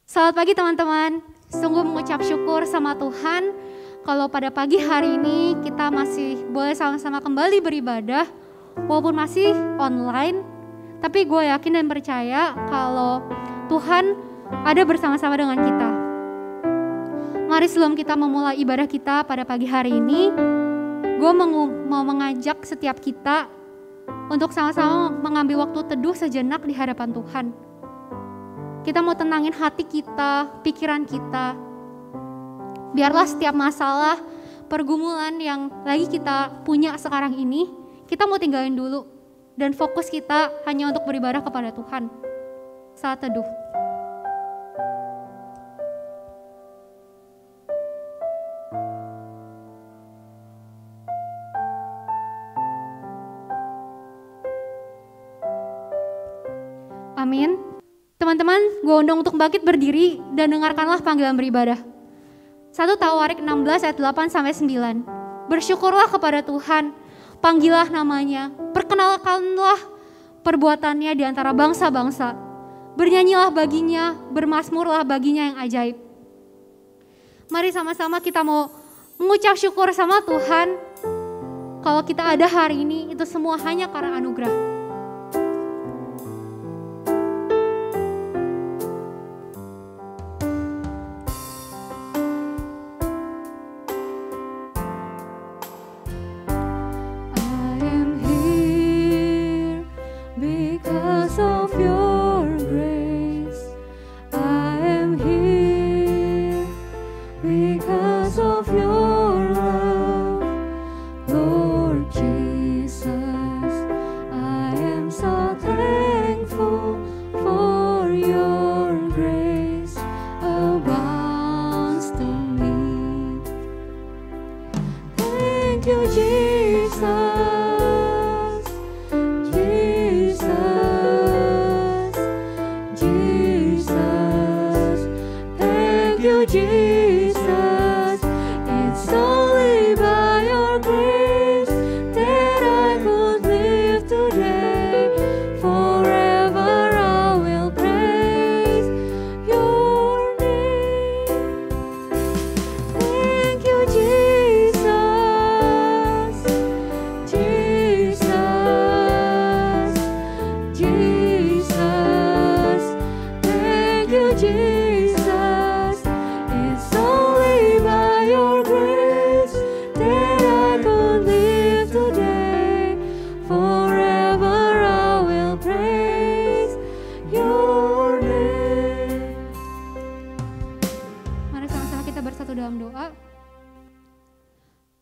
Selamat pagi teman-teman, sungguh mengucap syukur sama Tuhan kalau pada pagi hari ini kita masih boleh sama-sama kembali beribadah walaupun masih online, tapi gue yakin dan percaya kalau Tuhan ada bersama-sama dengan kita. Mari sebelum kita memulai ibadah kita pada pagi hari ini, gue mau mengajak setiap kita untuk sama-sama mengambil waktu teduh sejenak di hadapan Tuhan. Kita mau tenangin hati kita, pikiran kita. Biarlah setiap masalah, pergumulan yang lagi kita punya sekarang ini, kita mau tinggalin dulu. Dan fokus kita hanya untuk beribadah kepada Tuhan. Saat teduh. Amin. Teman-teman, gue undang untuk bangkit berdiri dan dengarkanlah panggilan beribadah. 1 Tawarik 16 ayat 8-9. Bersyukurlah kepada Tuhan, panggilah namanya, perkenalkanlah perbuatannya di antara bangsa-bangsa. Bernyanyilah baginya, bermazmurlah baginya yang ajaib. Mari sama-sama kita mau mengucap syukur sama Tuhan. Kalau kita ada hari ini, itu semua hanya karena anugerah.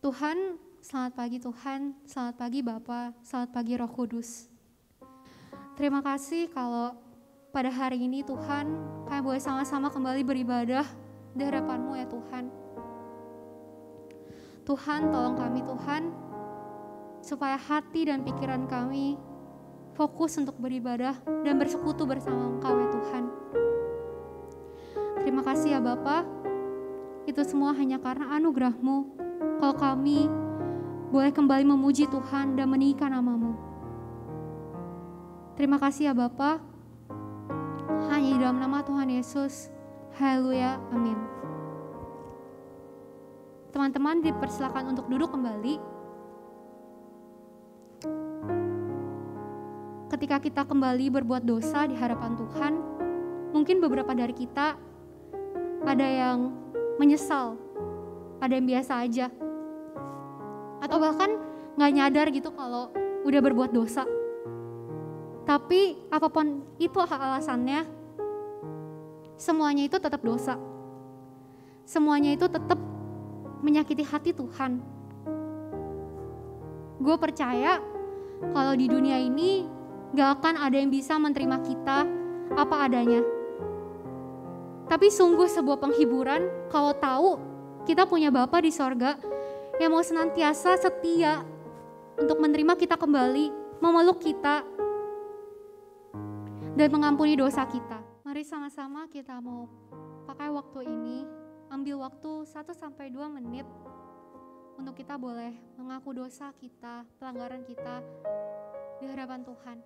Tuhan, selamat pagi Bapa, selamat pagi Roh Kudus. Terima kasih kalau pada hari ini Tuhan, kami boleh sama-sama kembali beribadah di hadapan-Mu ya Tuhan. Tuhan, tolong kami Tuhan, supaya hati dan pikiran kami fokus untuk beribadah dan bersekutu bersama Engkau ya Tuhan. Terima kasih ya Bapa, itu semua hanya karena anugerah-Mu kalau kami boleh kembali memuji Tuhan dan meninggikan nama-Mu. Terima kasih ya Bapa, hanya di dalam nama Tuhan Yesus. Haleluya, amin. Teman-teman dipersilakan untuk duduk kembali. Ketika kita kembali berbuat dosa di hadapan Tuhan, mungkin beberapa dari kita ada yang menyesal, ada yang biasa aja, atau bahkan gak nyadar gitu kalau udah berbuat dosa. Tapi apapun itu alasannya, semuanya itu tetap dosa. Semuanya itu tetap menyakiti hati Tuhan. Gue percaya kalau di dunia ini gak akan ada yang bisa menerima kita apa adanya. Tapi sungguh sebuah penghiburan kalau tahu kita punya Bapa di sorga yang mau senantiasa setia untuk menerima kita kembali, memeluk kita, dan mengampuni dosa kita. Mari sama-sama kita mau pakai waktu ini, ambil waktu 1-2 menit untuk kita boleh mengaku dosa kita, pelanggaran kita di hadapan Tuhan.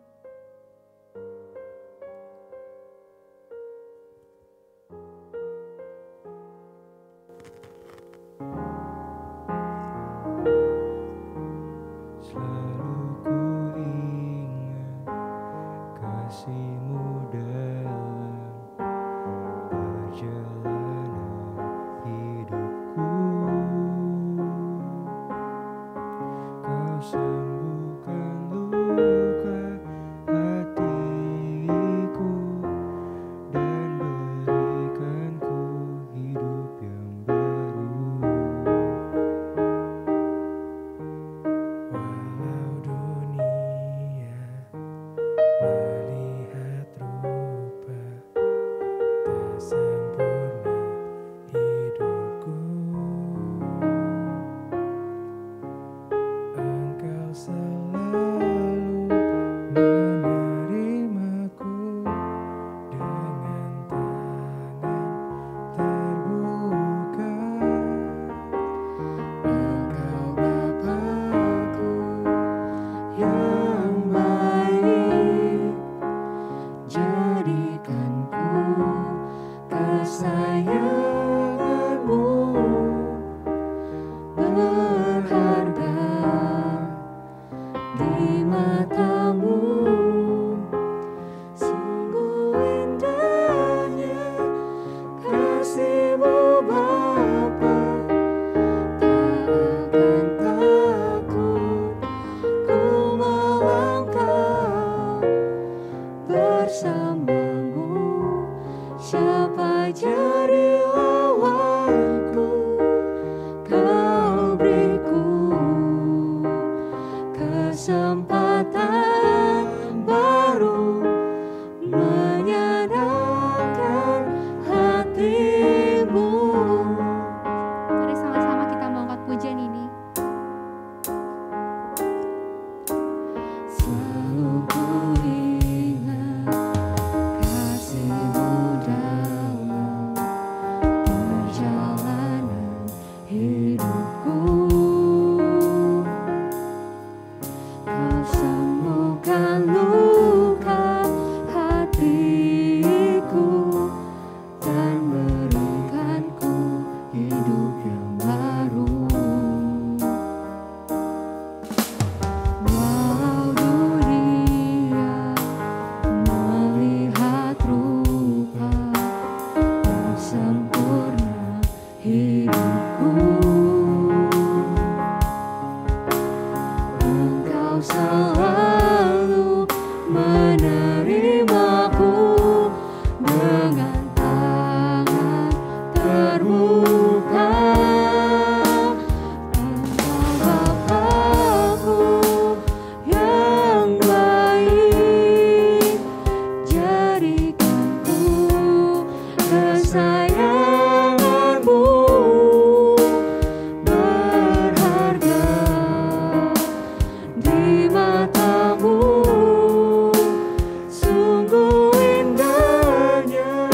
Sungguh indahnya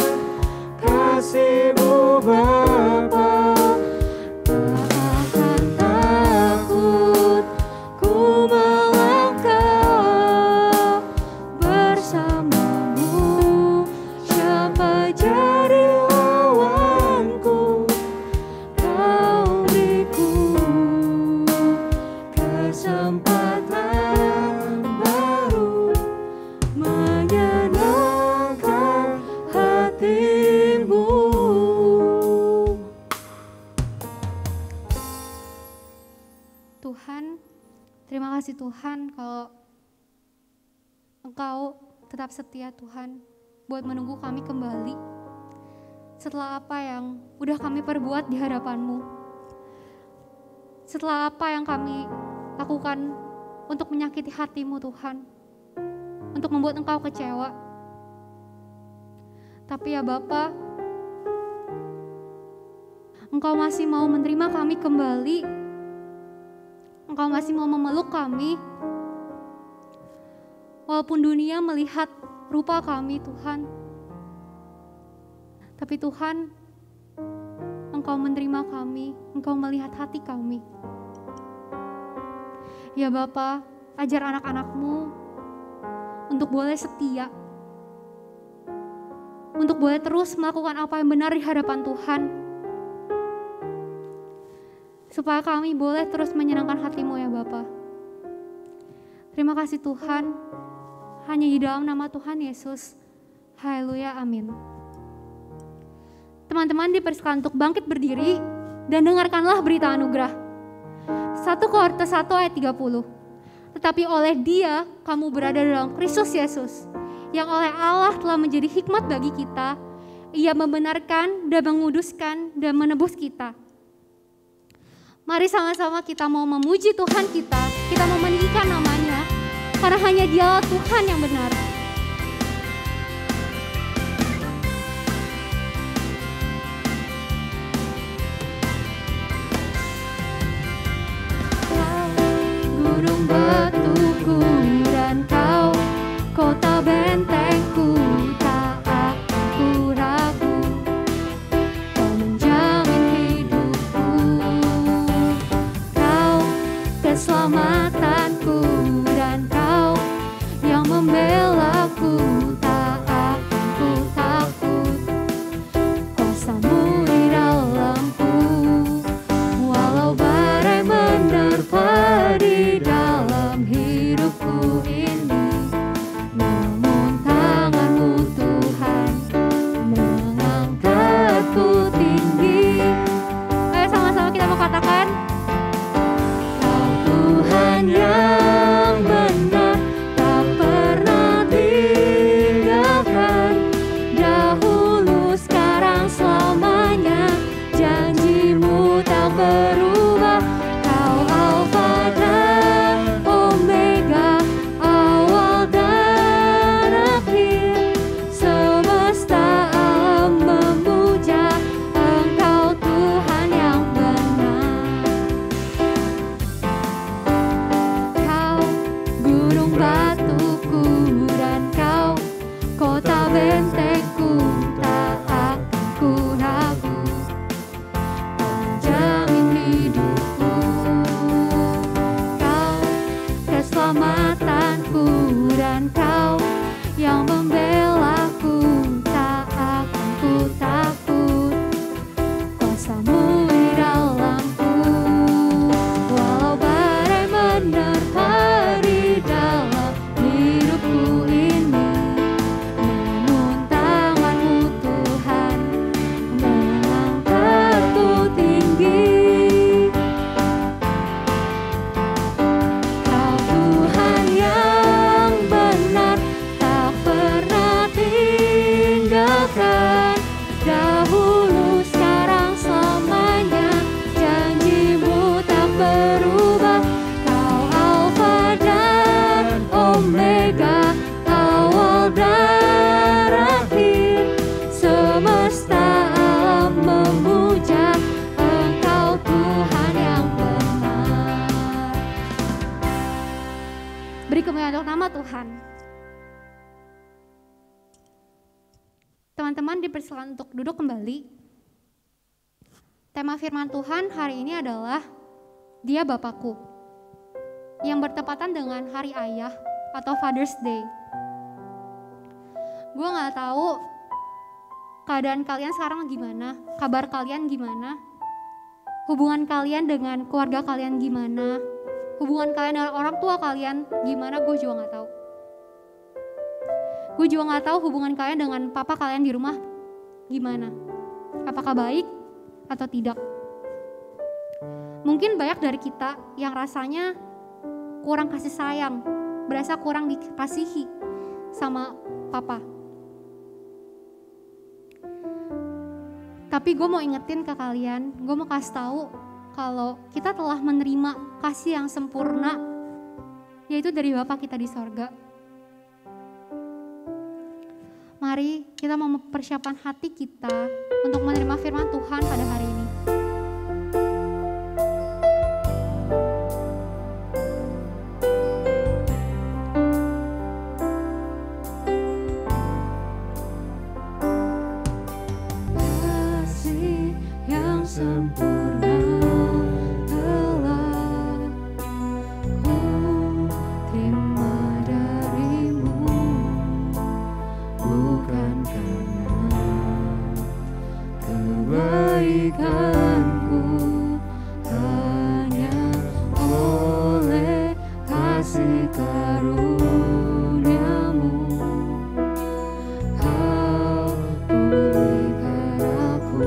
kasih Bapa, tak akan takut, ku melangkah bersamamu. Siapa jadi lawanku? Kau beriku kesempatan baru menyenangkan hatimu. Tuhan, terima kasih Tuhan kalau Engkau tetap setia Tuhan buat menunggu kami kembali setelah apa yang udah kami perbuat di hadapan-Mu, setelah apa yang kami lakukan untuk menyakiti hati-Mu Tuhan, untuk membuat Engkau kecewa. Tapi ya Bapa, Engkau masih mau menerima kami kembali, Engkau masih mau memeluk kami, walaupun dunia melihat rupa kami Tuhan. Tapi Tuhan, Engkau menerima kami, Engkau melihat hati kami. Ya Bapa, ajar anak-anak-Mu untuk boleh setia, untuk boleh terus melakukan apa yang benar di hadapan Tuhan, supaya kami boleh terus menyenangkan hati-Mu ya Bapa. Terima kasih Tuhan, hanya di dalam nama Tuhan Yesus. Haleluya, amin. Teman-teman dipersilakan untuk bangkit berdiri dan dengarkanlah berita anugerah. 1 Korintus 1 ayat 30. Tetapi oleh Dia kamu berada dalam Kristus Yesus, yang oleh Allah telah menjadi hikmat bagi kita. Ia membenarkan dan menguduskan dan menebus kita. Mari sama-sama kita mau memuji Tuhan kita mau meninggikan namanya, karena hanya Dialah Tuhan yang benar. Gunung batuku dan Kau, kota bentengku, tak akan ku ragu. Kau menjamin hidupku, Kau keselamatanku, dan Kau yang membelaku, tak akan ku takut. Kuasa-Mu di dalamku, walau badai menerpa di dalam hidupku ini, namun tangan-Mu Tuhan mengangkatku tinggi. Ayo sama-sama kita mau katakan, Kau Tuhan yang benar, tak pernah tinggalkan, dahulu sekarang selamanya, janji-Mu tak berubah. Kau Alfa dan Omega, awal dan akhir, semesta alam memuja Engkau Tuhan yang benar. Kau gunung batuku dan Kau kota bentengku, tak akan ku ragu. Kau menjamin hidupku, Kau keselamatanku, dan Kau yang membelaku, tak akan ku takut. Kuasa-Mu di dalamku, walau badai menerpa di dalam hidupku ini, namun tangan-Mu Tuhan mengangkatku tinggi. Kau Tuhan yang benar, tak pernah tinggalkan, dahulu sekarang selamanya, janji-Mu tak berubah. Kau Alfa dan Omega, awal dan akhir, semesta alam memuja Engkau Tuhan yang benar. Beri kemuliaan untuk nama Tuhan. Teman-teman dipersilakan untuk duduk kembali. Tema firman Tuhan hari ini adalah Dia Bapakku, yang bertepatan dengan Hari Ayah atau Father's Day. Gue gak tahu keadaan kalian sekarang gimana, kabar kalian gimana, hubungan kalian dengan keluarga kalian gimana, hubungan kalian dengan orang tua kalian gimana, gue juga gak tahu. Gue juga gak tahu hubungan kalian dengan papa kalian di rumah gimana, apakah baik atau tidak. Mungkin banyak dari kita yang rasanya kurang kasih sayang, berasa kurang dikasihi sama papa. Tapi gue mau ingetin ke kalian, gue mau kasih tahu kalau kita telah menerima kasih yang sempurna, yaitu dari Bapa kita di sorga. Mari kita mau mempersiapkan hati kita untuk menerima firman Tuhan pada hari ini. Kasih yang sempurna telah ku terima darimu, bukan karena kebaikanku, hanya oleh kasih karuniamu kau pulihkan aku,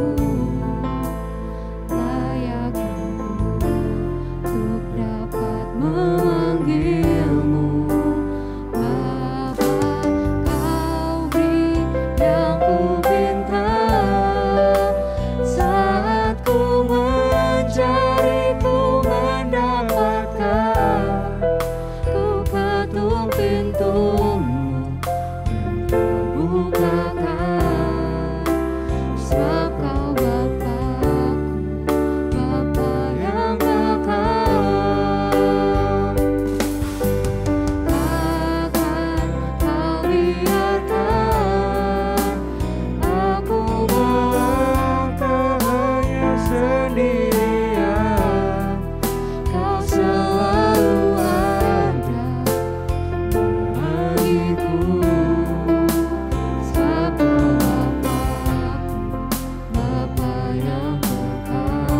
layak aku untuk dapat memanggilmu Bapa. Kau beri yang ku pinta, saat ku mencari ku mendapatkan. Ku ketuk pintumu dan kau bukakan, sebab kau Bapakku, Bapa yang kekal. Takkan kau biarkan aku melangkah hanya sendirian. Kau selalu ada bagiku, sebab kau Bapakku, Bapa yang kekal.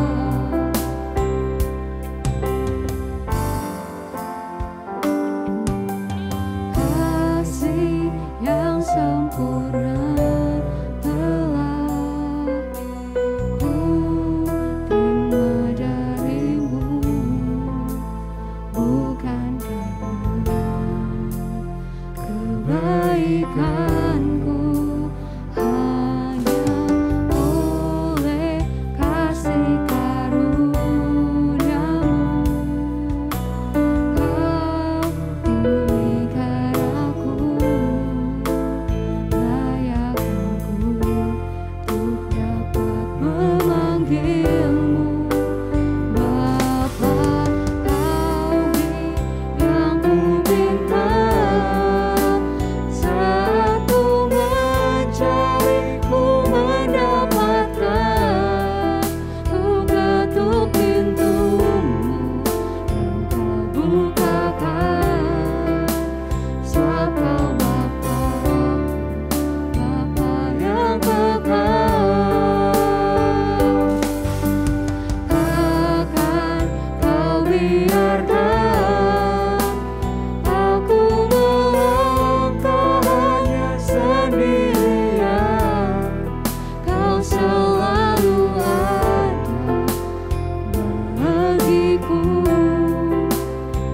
Kasih yang sempurna telah ku terima darimu, bukan karena kebaikanku, hanya oleh kasih karuniamu kau pulihkan aku, layak aku untuk dapat memanggilmu Bapa. Kau beri yang ku pinta, saat ku mencari ku mendapatkan. Ku ketuk pintumu dan kau bukakan, sebab kau Bapakku, Bapa yang kekal. Takkan kau biarkan aku melangkah hanya sendirian. Kau selalu ada bagiku,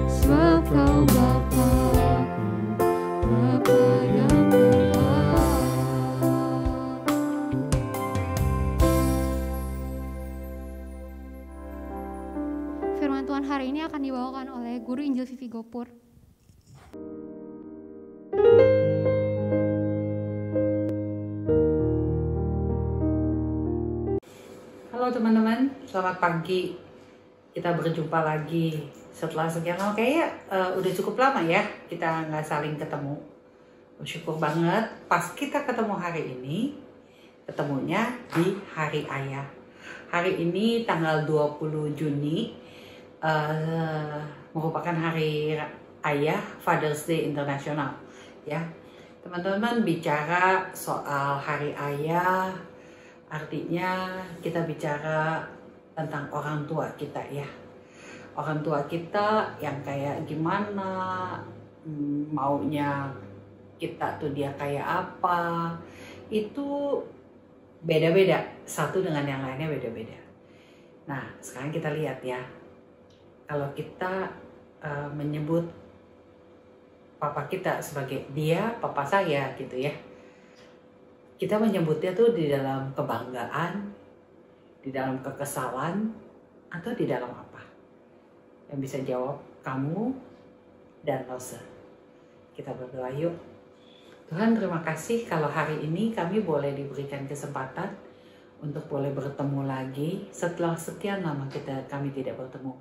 sebab kau Bapakku, Bapa yang kekal. Firman Tuhan hari ini akan dibawakan oleh Guru Injil Vivi Gopur. Halo teman-teman, selamat pagi. Kita berjumpa lagi setelah sekian lama. Kayaknya udah cukup lama ya kita nggak saling ketemu. Bersyukur banget pas kita ketemu hari ini, ketemunya di Hari Ayah. Hari ini tanggal 20 Juni merupakan hari Ayah, Father's Day Internasional. Ya, teman-teman, bicara soal hari Ayah, artinya kita bicara tentang orang tua kita ya. Orang tua kita yang kayak gimana, maunya kita tuh dia kayak apa, itu beda-beda, satu dengan yang lainnya beda-beda. Nah, sekarang kita lihat ya, kalau kita menyebut papa kita sebagai dia, papa saya gitu ya, kita menyebutnya tuh di dalam kebanggaan, di dalam kekesalan, atau di dalam apa? Yang bisa jawab kamu dan Lose. Kita berdoa yuk. Tuhan, terima kasih kalau hari ini kami boleh diberikan kesempatan untuk boleh bertemu lagi setelah sekian lama kami tidak bertemu.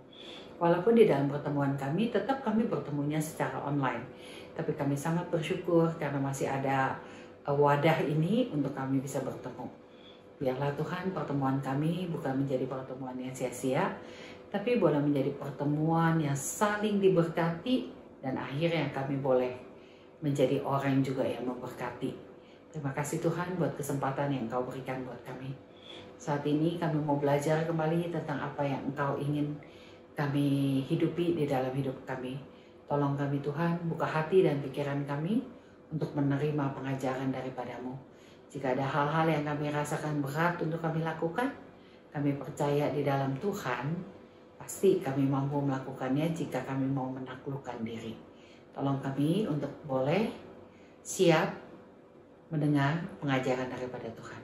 Walaupun di dalam pertemuan kami tetap kami bertemunya secara online, tapi kami sangat bersyukur karena masih ada wadah ini untuk kami bisa bertemu. Biarlah Tuhan, pertemuan kami bukan menjadi pertemuan yang sia-sia, tapi boleh menjadi pertemuan yang saling diberkati dan akhirnya kami boleh menjadi orang juga yang memberkati. Terima kasih Tuhan buat kesempatan yang Engkau berikan buat kami. Saat ini kami mau belajar kembali tentang apa yang Engkau ingin kami hidupi di dalam hidup kami. Tolong kami Tuhan, buka hati dan pikiran kami untuk menerima pengajaran daripada-Mu. Jika ada hal-hal yang kami rasakan berat untuk kami lakukan, kami percaya di dalam Tuhan, pasti kami mampu melakukannya jika kami mau menaklukkan diri. Tolong kami untuk boleh siap mendengar pengajaran daripada Tuhan.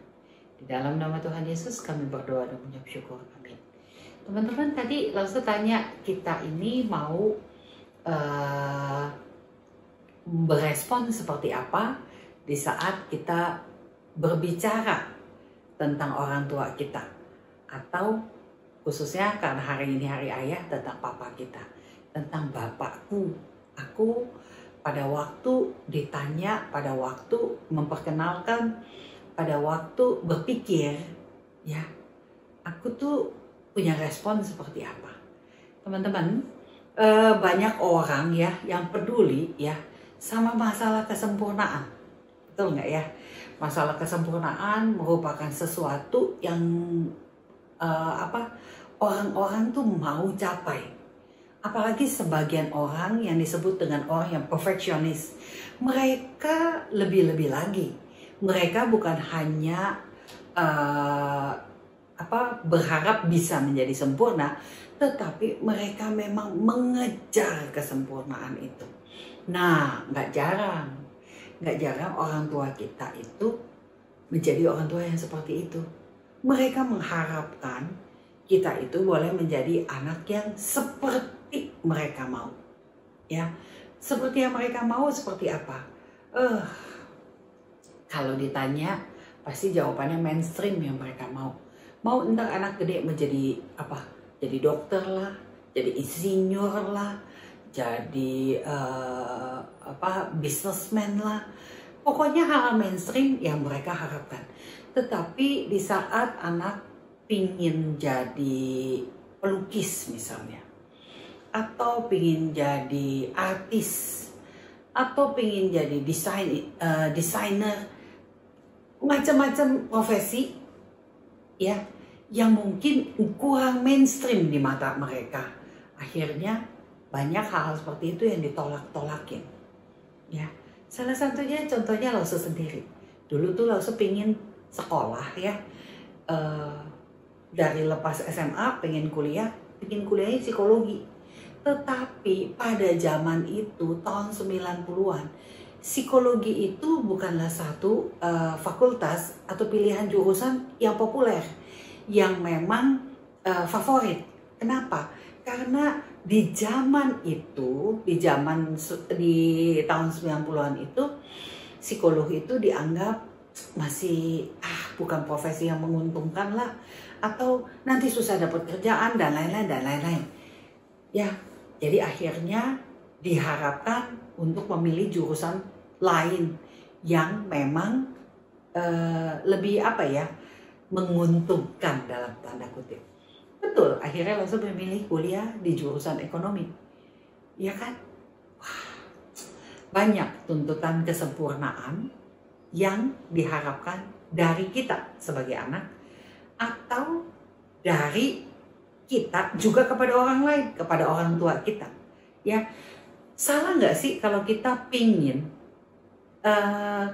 Di dalam nama Tuhan Yesus kami berdoa dan mengucap syukur. Amin. Teman-teman, tadi Lause tanya kita ini mau berespon seperti apa di saat kita berbicara tentang orang tua kita, atau khususnya karena hari ini hari Ayah, tentang papa kita, tentang bapakku. Aku pada waktu ditanya, pada waktu memperkenalkan, pada waktu berpikir, ya, aku tuh punya respon seperti apa. Teman-teman, banyak orang ya yang peduli ya sama masalah kesempurnaan. Betul nggak ya? Masalah kesempurnaan merupakan sesuatu yang orang-orang tuh mau capai. Apalagi sebagian orang yang disebut dengan orang yang perfeksionis. Mereka lebih-lebih lagi. Mereka bukan hanya berharap bisa menjadi sempurna, tetapi mereka memang mengejar kesempurnaan itu. Nah, nggak jarang orang tua kita itu menjadi orang tua yang seperti itu. Mereka mengharapkan kita itu boleh menjadi anak yang seperti mereka mau, ya, seperti yang mereka mau. Seperti apa? Kalau ditanya, pasti jawabannya mainstream yang mereka mau. Mau entar anak gede menjadi apa? Jadi dokter lah, jadi insinyur lah, jadi businessman lah. Pokoknya hal mainstream yang mereka harapkan. Tetapi di saat anak pingin jadi pelukis misalnya, atau pingin jadi artis, atau pingin jadi desainer, macam-macam profesi ya yang mungkin kurang mainstream di mata mereka. Akhirnya banyak hal-hal seperti itu yang ditolak-tolakin. Ya, salah satunya contohnya Lause sendiri. Dulu tuh Lause pingin sekolah ya, dari lepas SMA pengen kuliahnya psikologi. Tetapi pada zaman itu tahun 90-an, psikologi itu bukanlah satu fakultas atau pilihan jurusan yang populer, yang memang favorit. Kenapa? Karena di zaman itu, di tahun 90-an itu, psikolog itu dianggap masih bukan profesi yang menguntungkan lah, atau nanti susah dapat kerjaan dan lain-lain. Ya, jadi akhirnya diharapkan untuk memilih jurusan lain yang memang lebih menguntungkan dalam tanda kutip. Betul, akhirnya langsung memilih kuliah di jurusan ekonomi. Ya kan? Wah, banyak tuntutan kesempurnaan yang diharapkan dari kita sebagai anak atau dari kita juga kepada orang lain, kepada orang tua kita. Ya, salah nggak sih kalau kita pingin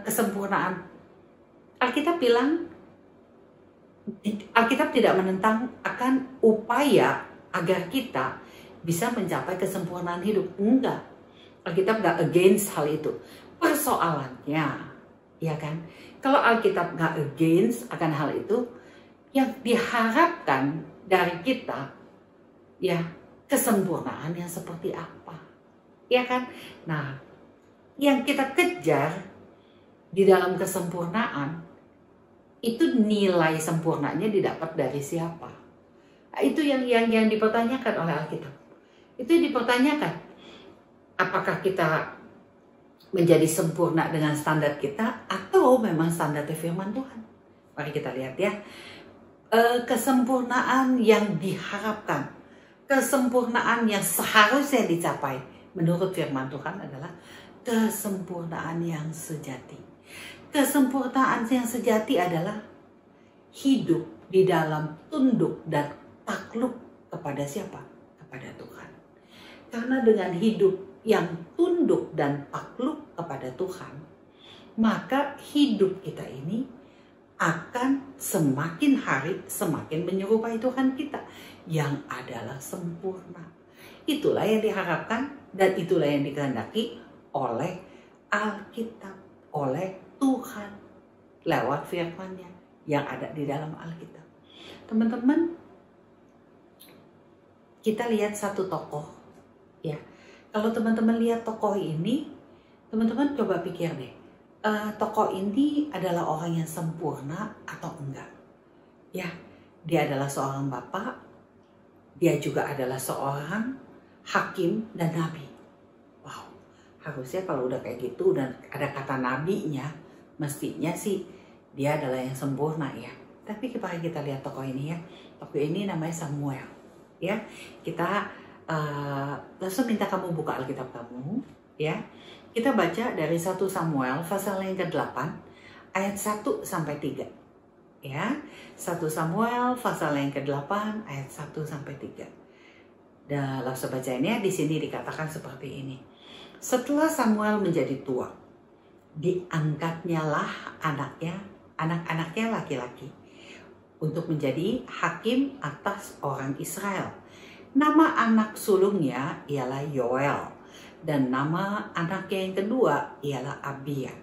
kesempurnaan? Alkitab bilang, Alkitab tidak menentang akan upaya agar kita bisa mencapai kesempurnaan hidup. Enggak. Alkitab nggak against hal itu. Persoalannya, ya kan? Kalau Alkitab nggak against akan hal itu, yang diharapkan dari kita, ya kesempurnaan yang seperti apa, ya kan? Nah, yang kita kejar di dalam kesempurnaan itu nilai sempurnanya didapat dari siapa? Nah, itu yang dipertanyakan oleh Alkitab. Itu yang dipertanyakan. Apakah kita menjadi sempurna dengan standar kita atau memang standar firman Tuhan? Mari kita lihat ya. Kesempurnaan yang diharapkan, kesempurnaan yang seharusnya dicapai menurut firman Tuhan adalah kesempurnaan yang sejati. Kesempurnaan yang sejati adalah hidup di dalam tunduk dan takluk kepada siapa? Kepada Tuhan. Karena dengan hidup yang tunduk dan takluk kepada Tuhan, maka hidup kita ini akan semakin hari semakin menyerupai Tuhan kita yang adalah sempurna. Itulah yang diharapkan dan itulah yang dikehendaki oleh Alkitab, oleh Tuhan lewat firman-Nya yang ada di dalam Alkitab. Teman-teman, kita lihat satu tokoh ya. Kalau teman-teman lihat tokoh ini, teman-teman coba pikir deh, tokoh ini adalah orang yang sempurna atau enggak? Ya, dia adalah seorang bapak, dia juga adalah seorang hakim dan nabi. Wow, harusnya kalau udah kayak gitu dan ada kata nabinya, mestinya sih dia adalah yang sempurna ya. Tapi mari kita lihat tokoh ini ya. Tokoh ini namanya Samuel. Ya, kita langsung minta kamu buka Alkitab kamu ya. Kita baca dari 1 Samuel pasal yang ke-8 ayat 1 sampai 3. Ya. 1 Samuel pasal yang ke-8 ayat 1 sampai 3. Dan langsung bacanya di sini dikatakan seperti ini. Setelah Samuel menjadi tua, diangkatnya lah anak-anaknya laki-laki untuk menjadi hakim atas orang Israel. Nama anak sulungnya ialah Yoel dan nama anaknya yang kedua ialah Abia.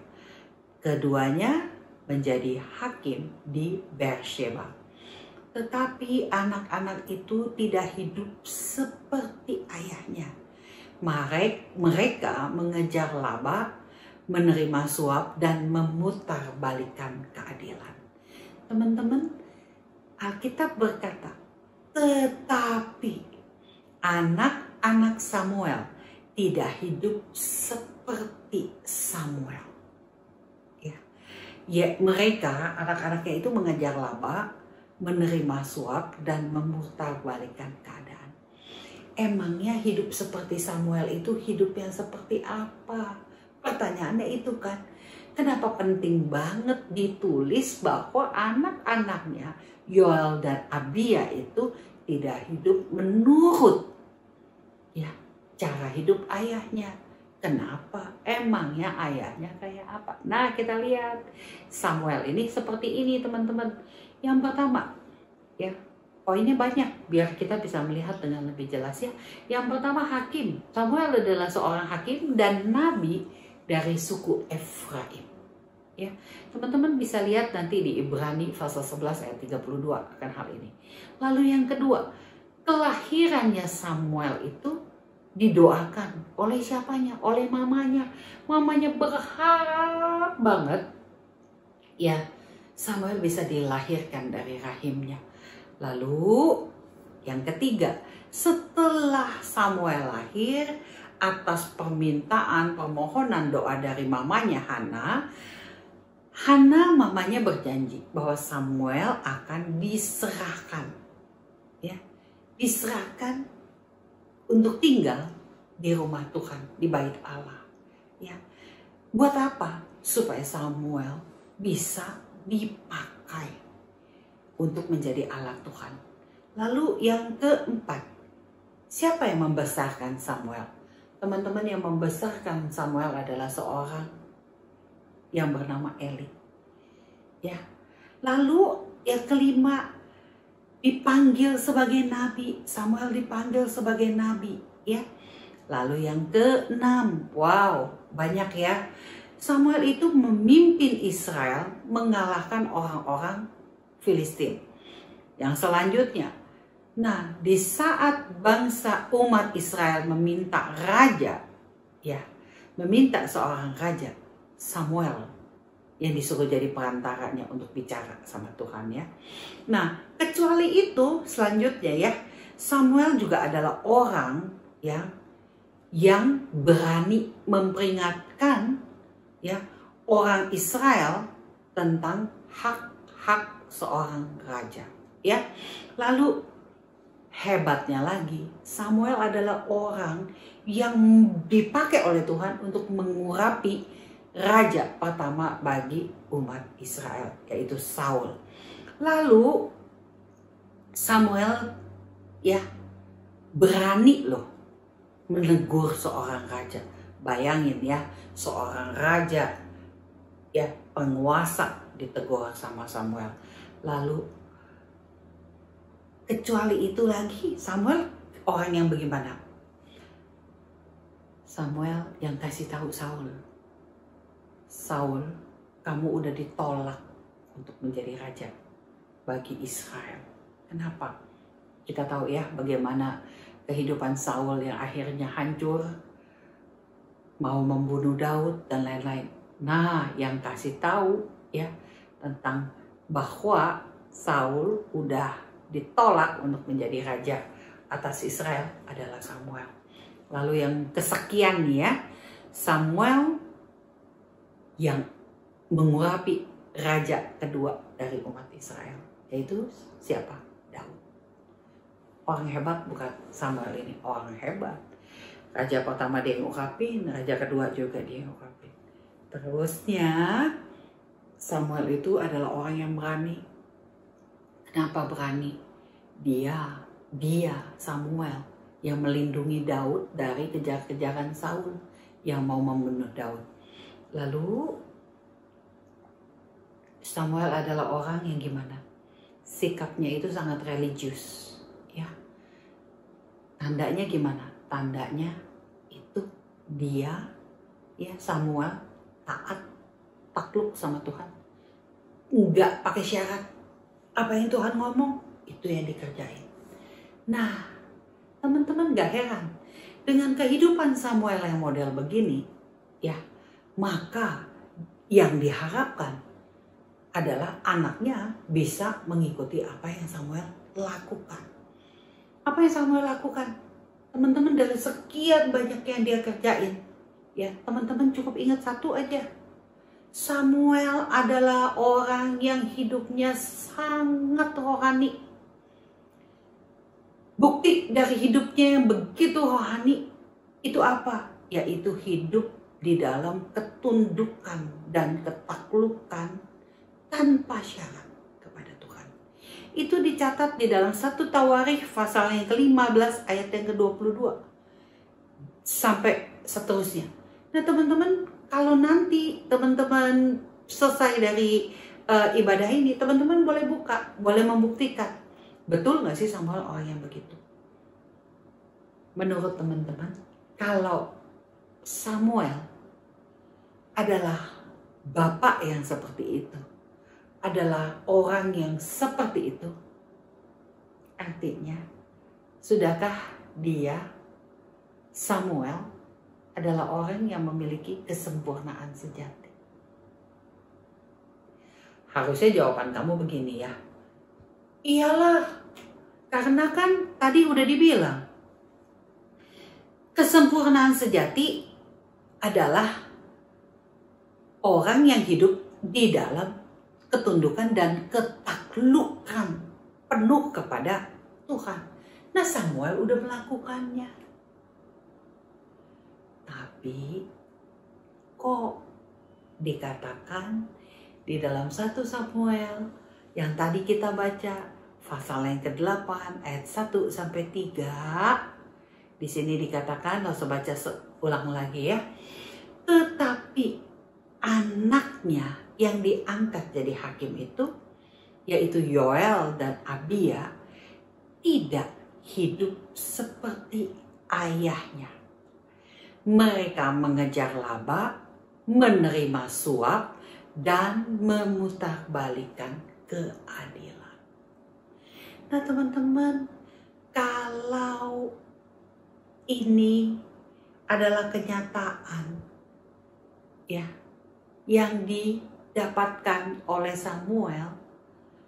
Keduanya menjadi hakim di Beersheba. Tetapi anak-anak itu tidak hidup seperti ayahnya. Mereka mengejar laba, menerima suap, dan memutarbalikkan keadilan. Teman-teman, Alkitab berkata, tetapi anak-anak Samuel tidak hidup seperti Samuel. Ya, mereka, anak-anaknya itu mengejar laba, menerima suap, dan memutarbalikkan keadaan. Emangnya hidup seperti Samuel itu hidup yang seperti apa? Pertanyaannya itu kan, kenapa penting banget ditulis bahwa anak-anaknya Yoel dan Abia itu tidak hidup menurut ya cara hidup ayahnya. Kenapa? Emangnya ayahnya kayak apa? Nah, kita lihat Samuel ini seperti ini, teman-teman. Yang pertama, ya, poinnya banyak biar kita bisa melihat dengan lebih jelas ya. Yang pertama, hakim. Samuel adalah seorang hakim dan nabi dari suku Efraim. Ya, teman-teman bisa lihat nanti di Ibrani pasal 11 ayat 32 akan hal ini. Lalu yang kedua, kelahirannya Samuel itu didoakan oleh siapanya? Oleh mamanya. Mamanya berharap banget ya Samuel bisa dilahirkan dari rahimnya. Lalu yang ketiga, setelah Samuel lahir atas permintaan permohonan doa dari mamanya Hana, Hana mamanya berjanji bahwa Samuel akan diserahkan, ya, diserahkan untuk tinggal di rumah Tuhan, di bait Allah, ya. Buat apa? Supaya Samuel bisa dipakai untuk menjadi alat Tuhan. Lalu yang keempat, siapa yang membesarkan Samuel? Teman-teman, yang membesarkan Samuel adalah seorang yang bernama Eli. Ya. Lalu yang kelima, dipanggil sebagai nabi. Samuel dipanggil sebagai nabi, ya. Lalu yang keenam, wow, banyak ya. Samuel itu memimpin Israel mengalahkan orang-orang Filistin. Yang selanjutnya, nah, di saat bangsa umat Israel meminta raja, ya, meminta seorang raja, Samuel yang disuruh jadi perantaranya untuk bicara sama Tuhan, ya. Nah, kecuali itu selanjutnya, ya, Samuel juga adalah orang yang berani memperingatkan, ya, orang Israel tentang hak-hak seorang raja, ya. Lalu hebatnya lagi, Samuel adalah orang yang dipakai oleh Tuhan untuk mengurapi raja pertama bagi umat Israel, yaitu Saul. Lalu Samuel, ya, berani loh menegur seorang raja. Bayangin ya, seorang raja, ya, penguasa ditegur sama Samuel. Lalu kecuali itu lagi, Samuel orang yang bagaimana? Samuel yang kasih tahu Saul, Saul, kamu udah ditolak untuk menjadi raja bagi Israel. Kenapa? Kita tahu ya bagaimana kehidupan Saul yang akhirnya hancur, mau membunuh Daud dan lain-lain. Nah, yang kasih tahu, ya, tentang bahwa Saul udah ditolak untuk menjadi raja atas Israel adalah Samuel. Lalu yang kesekian nih, ya, Samuel yang mengurapi raja kedua dari umat Israel, yaitu siapa? Daud. Orang hebat bukan Samuel ini, orang hebat. Raja pertama dia ngungkapin, raja kedua juga dia ngungkapin. Terusnya Samuel itu adalah orang yang berani. Kenapa berani? Dia Samuel yang melindungi Daud dari kejar-kejaran Saul yang mau membunuh Daud. Lalu Samuel adalah orang yang gimana? Sikapnya itu sangat religius, ya. Tandanya gimana? Tandanya itu dia, ya, Samuel taat, takluk sama Tuhan. Enggak pakai syarat. Apa yang Tuhan ngomong, itu yang dikerjain. Nah, teman-teman gak heran dengan kehidupan Samuel yang model begini, ya, maka yang diharapkan adalah anaknya bisa mengikuti apa yang Samuel lakukan. Apa yang Samuel lakukan? Teman-teman, dari sekian banyak yang dia kerjain, ya, teman-teman cukup ingat satu aja. Samuel adalah orang yang hidupnya sangat rohani. Bukti dari hidupnya yang begitu rohani itu apa? Yaitu hidup di dalam ketundukan dan ketaklukan tanpa syarat kepada Tuhan. Itu dicatat di dalam 1 Tawarikh pasal yang ke-15 ayat yang ke-22 sampai seterusnya. Nah, teman-teman, kalau nanti teman-teman selesai dari ibadah ini, teman-teman boleh buka, boleh membuktikan. Betul nggak sih Samuel orang yang begitu? Menurut teman-teman, kalau Samuel adalah bapak yang seperti itu, adalah orang yang seperti itu, artinya, sudahkah dia, Samuel, adalah orang yang memiliki kesempurnaan sejati? Harusnya jawaban kamu begini, ya. Iyalah, karena kan tadi udah dibilang, kesempurnaan sejati adalah orang yang hidup di dalam ketundukan dan ketaklukan penuh kepada Tuhan. Nah, Samuel udah melakukannya. Tapi kok dikatakan di dalam 1 Samuel yang tadi kita baca pasal yang ke-8 ayat 1 sampai 3, di sini dikatakan, nggak usah baca ulang lagi ya. Tetapi anaknya yang diangkat jadi hakim itu, yaitu Yoel dan Abia, tidak hidup seperti ayahnya. Mereka mengejar laba, menerima suap, dan memutarbalikkan keadilan. Nah teman-teman, kalau ini adalah kenyataan ya yang didapatkan oleh Samuel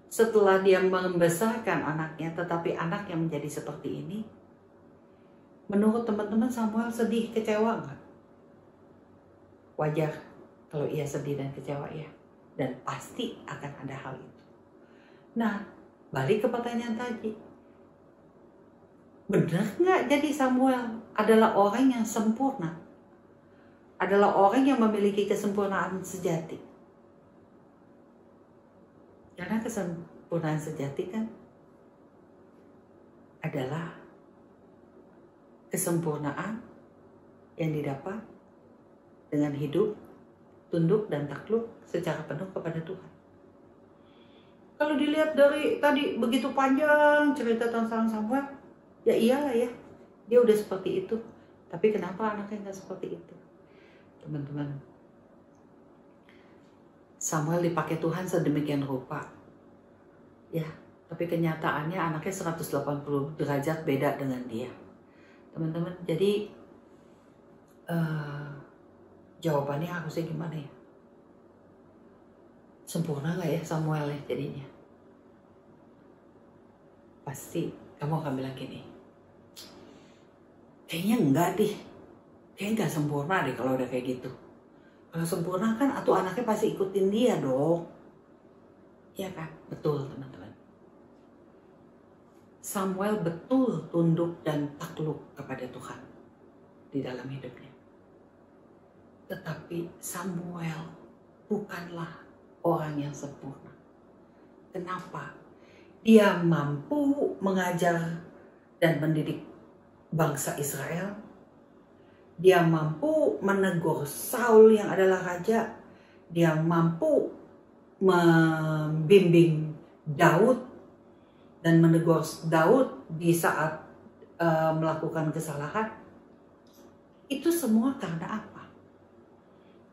setelah dia membesarkan anaknya, tetapi anaknya menjadi seperti ini. Menurut teman-teman, Samuel sedih, kecewa nggak? Wajar kalau ia sedih dan kecewa ya, dan pasti akan ada hal itu. Nah, balik ke pertanyaan tadi, benar nggak jadi Samuel adalah orang yang sempurna? Adalah orang yang memiliki kesempurnaan sejati. Karena kesempurnaan sejati kan adalah kesempurnaan yang didapat dengan hidup, tunduk dan takluk secara penuh kepada Tuhan. Kalau dilihat dari tadi begitu panjang cerita tentang Samuel, ya iyalah ya, dia udah seperti itu. Tapi kenapa anaknya nggak seperti itu? Teman-teman, Samuel dipakai Tuhan sedemikian rupa. Ya, tapi kenyataannya anaknya 180 derajat beda dengan dia. Teman-teman, jadi jawabannya harusnya gimana ya? Sempurna nggak ya Samuel ya jadinya? Pasti kamu akan bilang gini, kayaknya enggak deh, kayaknya nggak sempurna deh kalau udah kayak gitu. Kalau sempurna kan atau anaknya pasti ikutin dia dong. Ya kan? Betul teman-teman. Samuel betul tunduk dan takluk kepada Tuhan di dalam hidupnya. Tetapi Samuel bukanlah orang yang sempurna. Kenapa? Dia mampu mengajar dan mendidik bangsa Israel. Dia mampu menegur Saul yang adalah raja. Dia mampu membimbing Daud dan menegur Daud di saat melakukan kesalahan. Itu semua karena apa?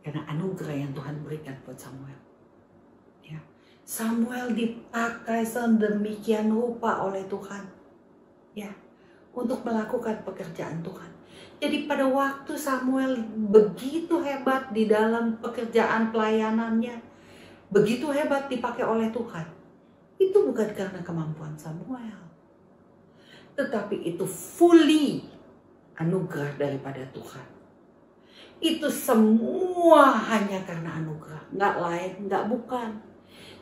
Karena anugerah yang Tuhan berikan buat Samuel. Ya. Samuel dipakai sedemikian rupa oleh Tuhan. Ya, untuk melakukan pekerjaan Tuhan. Jadi pada waktu Samuel begitu hebat di dalam pekerjaan pelayanannya, begitu hebat dipakai oleh Tuhan, itu bukan karena kemampuan Samuel, tetapi itu fully anugerah daripada Tuhan. Itu semua hanya karena anugerah, nggak lain, nggak bukan.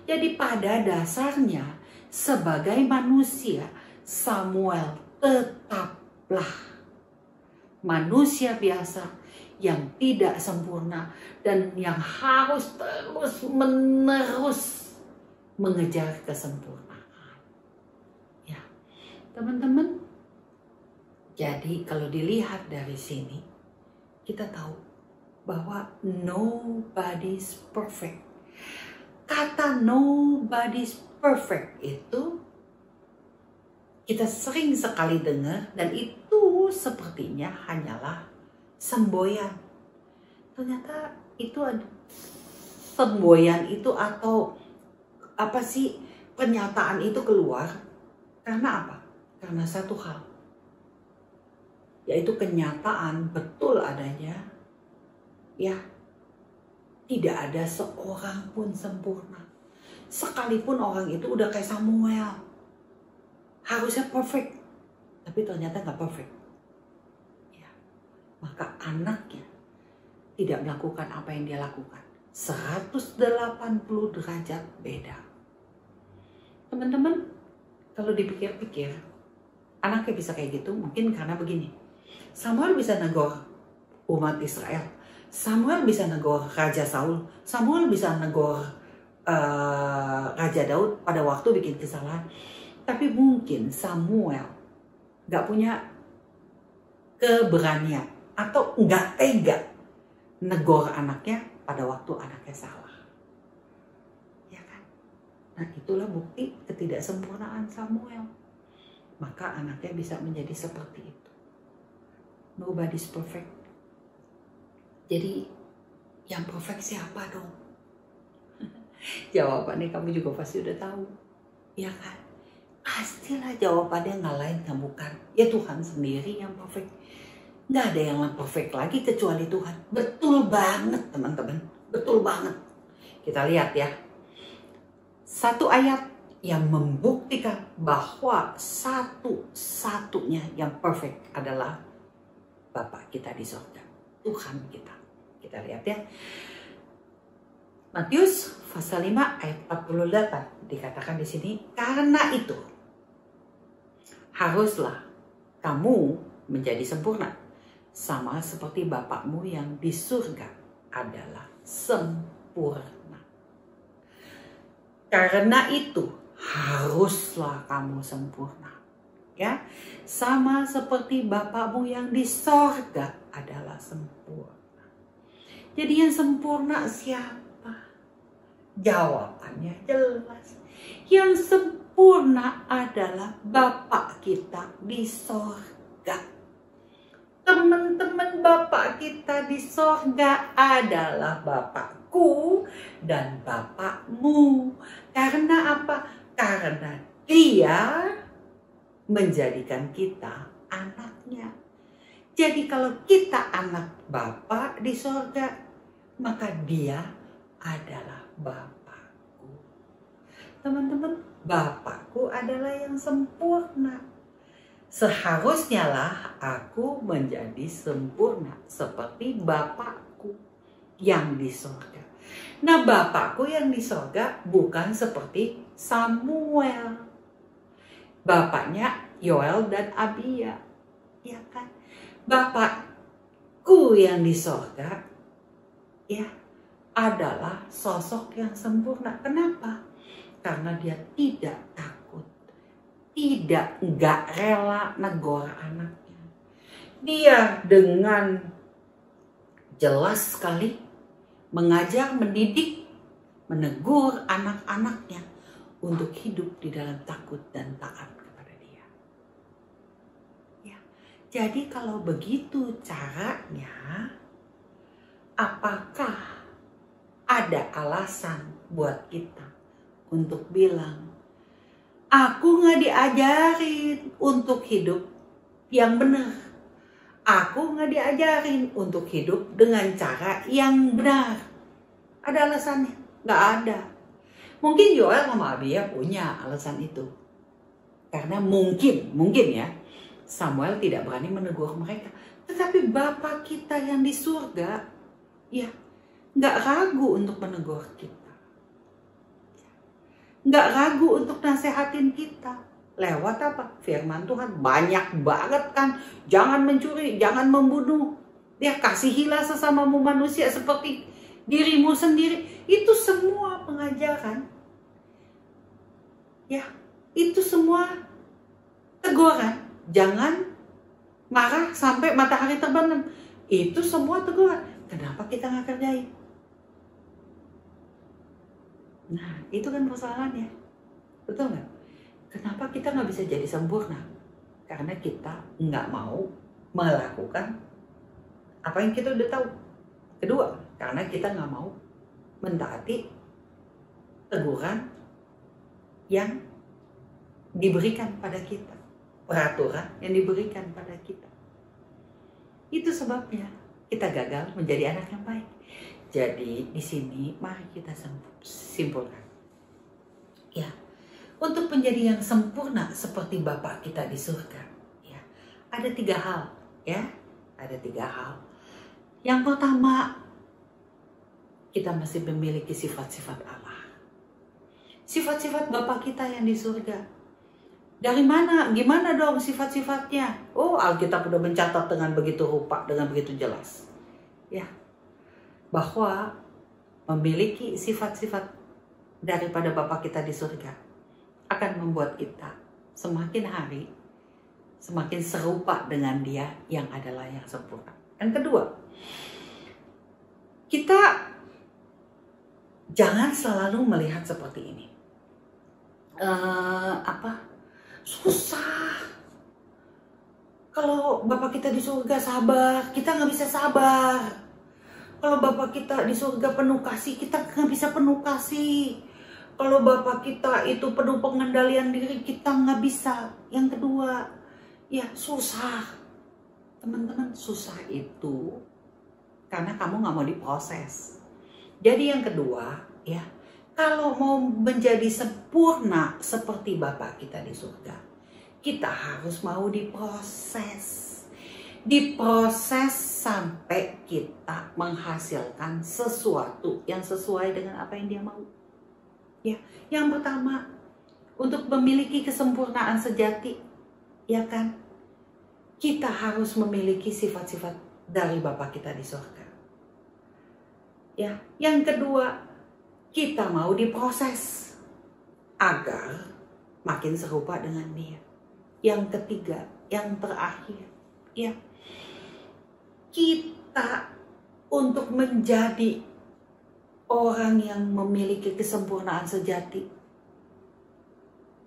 Jadi pada dasarnya sebagai manusia, Samuel tetaplah manusia biasa yang tidak sempurna dan yang harus terus-menerus mengejar kesempurnaan. Ya, teman-teman. Jadi kalau dilihat dari sini, kita tahu bahwa nobody's perfect. Kata nobody's perfect itu kita sering sekali dengar, dan itu sepertinya hanyalah semboyan. Ternyata itu ada semboyan itu, atau apa sih, pernyataan itu keluar karena apa? Karena satu hal, yaitu kenyataan betul adanya, ya, tidak ada seorang pun sempurna. Sekalipun orang itu udah kayak Samuel, harusnya perfect, tapi ternyata nggak perfect. Ya, maka anaknya tidak melakukan apa yang dia lakukan. 180 derajat beda. Teman-teman, kalau dipikir-pikir, anaknya bisa kayak gitu mungkin karena begini. Samuel bisa negor umat Israel. Samuel bisa negor Raja Saul. Samuel bisa negor Raja Daud pada waktu bikin kesalahan. Tapi mungkin Samuel gak punya keberanian atau gak tega negor anaknya pada waktu anaknya salah. Ya kan? Nah, itulah bukti ketidaksempurnaan Samuel. Maka anaknya bisa menjadi seperti itu. Nobody's perfect. Jadi yang perfect siapa dong? Jawabannya kamu juga pasti udah tahu. Ya kan? Pastilah jawabannya nggak lain nggak bukan. Ya Tuhan sendiri yang perfect. Nggak ada yang perfect lagi kecuali Tuhan. Betul banget teman-teman. Betul banget. Kita lihat ya. Satu ayat yang membuktikan bahwa satu-satunya yang perfect adalah Bapa kita di surga, Tuhan kita. Kita lihat ya. Matius pasal 5 ayat 48 dikatakan di sini, karena itu haruslah kamu menjadi sempurna sama seperti Bapakmu yang di surga adalah sempurna. Karena itu haruslah kamu sempurna. Ya, sama seperti Bapakmu yang di sorga adalah sempurna. Jadi yang sempurna siapa? Jawabannya jelas. Yang sempurna adalah Bapa kita di sorga. Teman-teman, Bapa kita di sorga adalah Bapakku dan Bapakmu. Karena apa? Karena Dia menjadikan kita anaknya. Jadi kalau kita anak Bapa di sorga, maka Dia adalah Bapakku. Teman-teman, Bapakku adalah yang sempurna. Seharusnya lah aku menjadi sempurna seperti Bapakku yang di sorga. Nah, Bapakku yang di sorga bukan seperti Samuel. Bapaknya Yoel dan Abia, ya kan? Bapakku yang di sorga, ya, adalah sosok yang sempurna. Kenapa? Karena dia tidak takut, nggak rela negor anaknya. Dia dengan jelas sekali mengajar, mendidik, menegur anak-anaknya untuk hidup di dalam takut dan taat kepada Dia. Ya, jadi kalau begitu caranya, apakah ada alasan buat kita untuk bilang, aku nggak diajarin untuk hidup yang benar. Aku nggak diajarin untuk hidup dengan cara yang benar. Ada alasannya? Nggak ada. Mungkin Yoel sama Abia punya alasan itu. Karena mungkin ya, Samuel tidak berani menegur mereka. Tetapi Bapa kita yang di surga, ya, nggak ragu untuk menegur kita. Nggak ragu untuk nasehatin kita. Lewat apa? Firman Tuhan banyak banget kan. Jangan mencuri, jangan membunuh. Ya, kasihilah sesamamu manusia seperti dirimu sendiri. Itu semua pengajaran. Ya, itu semua teguran. Jangan marah sampai matahari terbenam. Itu semua teguran. Kenapa kita nggak kerjain? Nah, itu kan persoalannya. Betul nggak? Kenapa kita nggak bisa jadi sempurna? Karena kita nggak mau melakukan apa yang kita udah tahu. Kedua, karena kita nggak mau mentaati teguran yang diberikan pada kita, peraturan yang diberikan pada kita. Itu sebabnya kita gagal menjadi anak yang baik. Jadi di sini mari kita simpulkan. Ya, untuk menjadi yang sempurna seperti Bapa kita di surga, ya, ada 3 hal, ya, ada 3 hal. Yang pertama, kita masih memiliki sifat-sifat Allah. Sifat-sifat Bapa kita yang di surga. Dari mana? Gimana dong sifat-sifatnya? Oh, Alkitab udah mencatat dengan begitu rupa, dengan begitu jelas. Ya, bahwa memiliki sifat-sifat daripada Bapa kita di surga akan membuat kita semakin hari semakin serupa dengan Dia yang adalah yang sempurna. Yang kedua, kita jangan selalu melihat seperti ini. Susah. Kalau Bapak kita di surga sabar, kita nggak bisa sabar. Kalau Bapak kita di surga penuh kasih, kita nggak bisa penuh kasih. Kalau Bapak kita itu penuh pengendalian diri, kita nggak bisa. Yang kedua, ya susah. Teman-teman, susah itu karena kamu nggak mau diproses. Jadi yang kedua, ya, kalau mau menjadi sempurna seperti Bapa kita di surga, kita harus mau diproses. Diproses sampai kita menghasilkan sesuatu yang sesuai dengan apa yang Dia mau. Ya, yang pertama, untuk memiliki kesempurnaan sejati, ya kan? Kita harus memiliki sifat-sifat dari Bapa kita di surga. Ya, yang kedua, kita mau diproses agar makin serupa dengan Dia. Yang ketiga, yang terakhir, ya, kita untuk menjadi orang yang memiliki kesempurnaan sejati,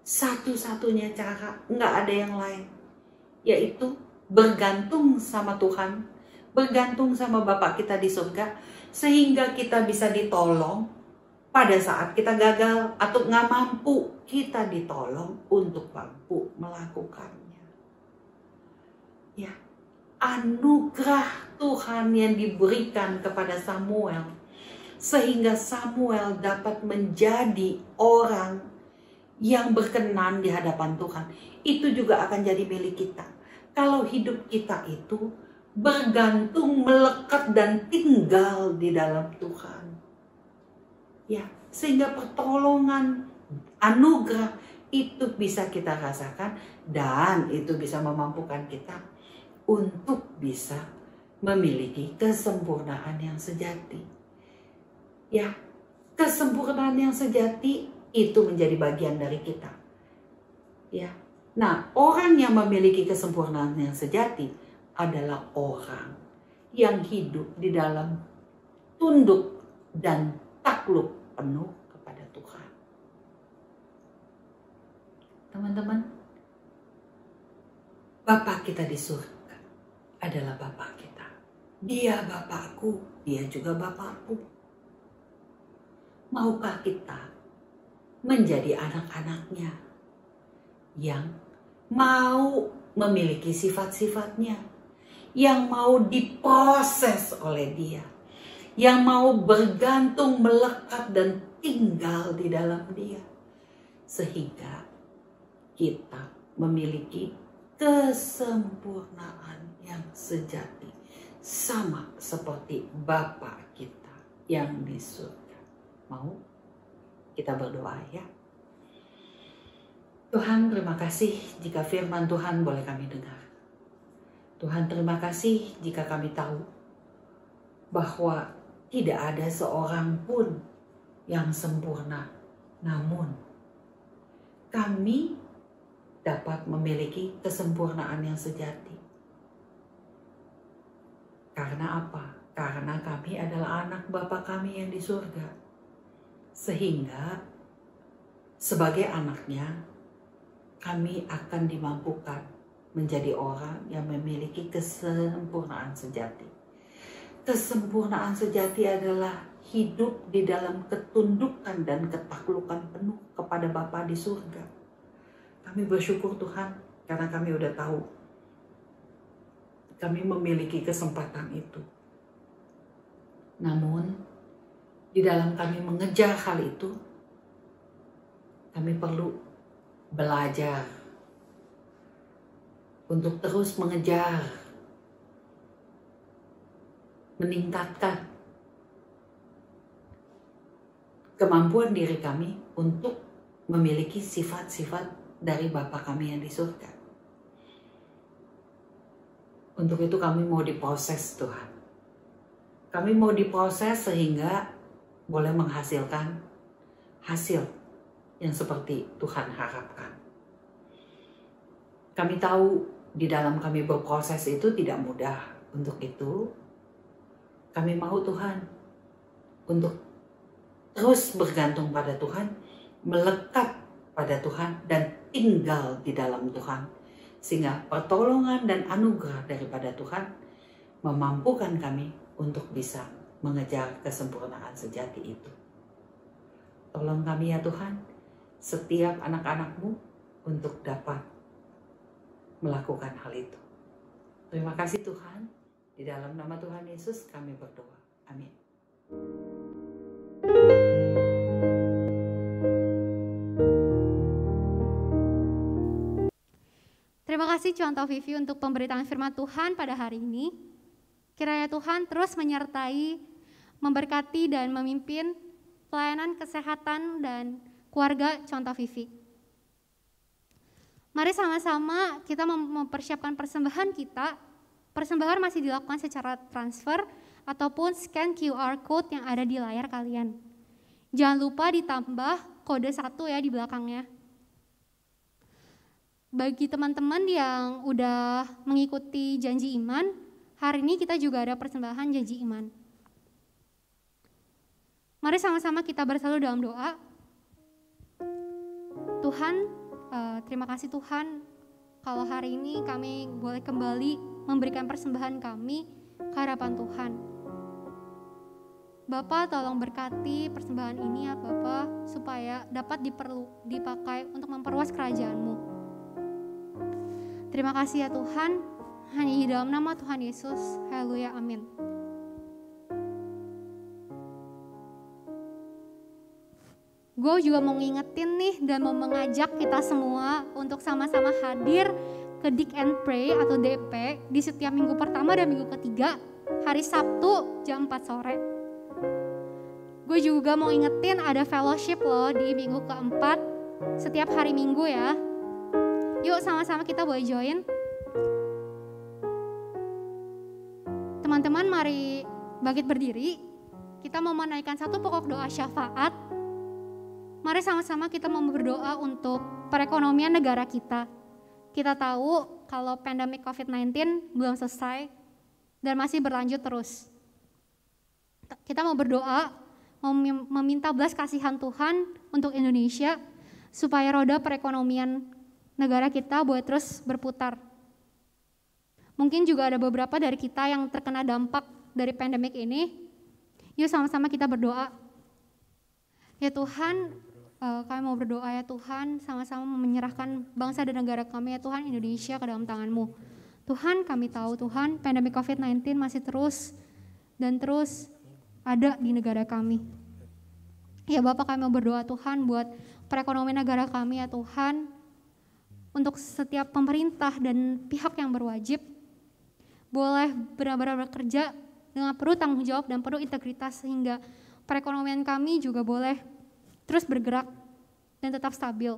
satu-satunya cara, nggak ada yang lain, yaitu bergantung sama Tuhan, bergantung sama Bapa kita di surga, sehingga kita bisa ditolong pada saat kita gagal atau nggak mampu, kita ditolong untuk mampu melakukannya. Ya, anugerah Tuhan yang diberikan kepada Samuel, sehingga Samuel dapat menjadi orang yang berkenan di hadapan Tuhan, itu juga akan jadi milik kita. Kalau hidup kita itu bergantung, melekat, dan tinggal di dalam Tuhan. Ya, sehingga pertolongan, anugerah itu bisa kita rasakan, dan itu bisa memampukan kita untuk bisa memiliki kesempurnaan yang sejati. Ya, kesempurnaan yang sejati itu menjadi bagian dari kita. Ya. Nah, orang yang memiliki kesempurnaan yang sejati adalah orang yang hidup di dalam tunduk dan takluk penuh kepada Tuhan. Teman-teman, Bapa kita di surga adalah Bapa kita. Dia Bapakku, Dia juga Bapakku. Maukah kita menjadi anak-anaknya yang mau memiliki sifat-sifatnya, yang mau diproses oleh Dia, yang mau bergantung, melekat, dan tinggal di dalam Dia, sehingga kita memiliki kesempurnaan yang sejati, sama seperti Bapa kita yang di surga. Mau kita berdoa, ya? Tuhan, terima kasih jika firman Tuhan boleh kami dengar. Tuhan, terima kasih jika kami tahu bahwa tidak ada seorang pun yang sempurna. Namun, kami dapat memiliki kesempurnaan yang sejati. Karena apa? Karena kami adalah anak Bapa kami yang di surga. Sehingga sebagai anaknya, kami akan dimampukan menjadi orang yang memiliki kesempurnaan sejati. Kesempurnaan sejati adalah hidup di dalam ketundukan dan ketaklukan penuh kepada Bapa di surga. Kami bersyukur Tuhan karena kami udah tahu kami memiliki kesempatan itu. Namun di dalam kami mengejar hal itu, kami perlu belajar untuk terus mengejar, meningkatkan kemampuan diri kami untuk memiliki sifat-sifat dari Bapa kami yang di surga. Untuk itu kami mau diproses Tuhan. Kami mau diproses sehingga boleh menghasilkan hasil yang seperti Tuhan harapkan. Kami tahu di dalam kami berproses itu tidak mudah. Untuk itu kami mau Tuhan untuk terus bergantung pada Tuhan, melekat pada Tuhan dan tinggal di dalam Tuhan. Sehingga pertolongan dan anugerah daripada Tuhan memampukan kami untuk bisa mengejar kesempurnaan sejati itu. Tolong kami ya Tuhan, setiap anak-anak-Mu untuk dapat melakukan hal itu. Terima kasih Tuhan, di dalam nama Tuhan Yesus kami berdoa. Amin. Terima kasih Contoh Vivi untuk pemberitaan firman Tuhan pada hari ini. Kiranya Tuhan terus menyertai, memberkati dan memimpin pelayanan kesehatan dan keluarga Contoh Vivi. Mari sama-sama kita mempersiapkan persembahan kita. Persembahan masih dilakukan secara transfer ataupun scan QR code yang ada di layar kalian. Jangan lupa ditambah kode 1 ya di belakangnya. Bagi teman-teman yang udah mengikuti janji iman, hari ini kita juga ada persembahan janji iman. Mari sama-sama kita bersatu dalam doa. Tuhan, terima kasih Tuhan kalau hari ini kami boleh kembali memberikan persembahan kami ke hadapan Tuhan. Bapa, tolong berkati persembahan ini ya Bapa, supaya dapat dipakai untuk memperluas kerajaan-Mu. Terima kasih ya Tuhan, hanya di dalam nama Tuhan Yesus. Haleluya, amin. Gue juga mau ngingetin nih dan mau mengajak kita semua untuk sama-sama hadir ke Dig and Pray atau DP di setiap minggu pertama dan minggu ketiga hari Sabtu jam 4 sore. Gue juga mau ingetin ada fellowship loh di minggu keempat setiap hari Minggu ya. Yuk sama-sama kita boleh join. Teman-teman mari bangkit berdiri. Kita mau menaikkan satu pokok doa syafaat. Mari sama-sama kita mau berdoa untuk perekonomian negara kita. Kita tahu kalau pandemi COVID-19 belum selesai dan masih berlanjut terus. Kita mau berdoa, mau meminta belas kasihan Tuhan untuk Indonesia supaya roda perekonomian negara kita boleh terus berputar. Mungkin juga ada beberapa dari kita yang terkena dampak dari pandemik ini. Yuk sama-sama kita berdoa. Ya Tuhan, kami mau berdoa ya Tuhan, sama-sama menyerahkan bangsa dan negara kami ya Tuhan, Indonesia ke dalam tangan-Mu. Tuhan, kami tahu Tuhan, pandemi COVID-19 masih terus dan terus ada di negara kami. Ya Bapak, kami mau berdoa Tuhan buat perekonomian negara kami ya Tuhan, untuk setiap pemerintah dan pihak yang berwajib boleh benar-benar bekerja dengan penuh tanggung jawab dan penuh integritas sehingga perekonomian kami juga boleh terus bergerak dan tetap stabil.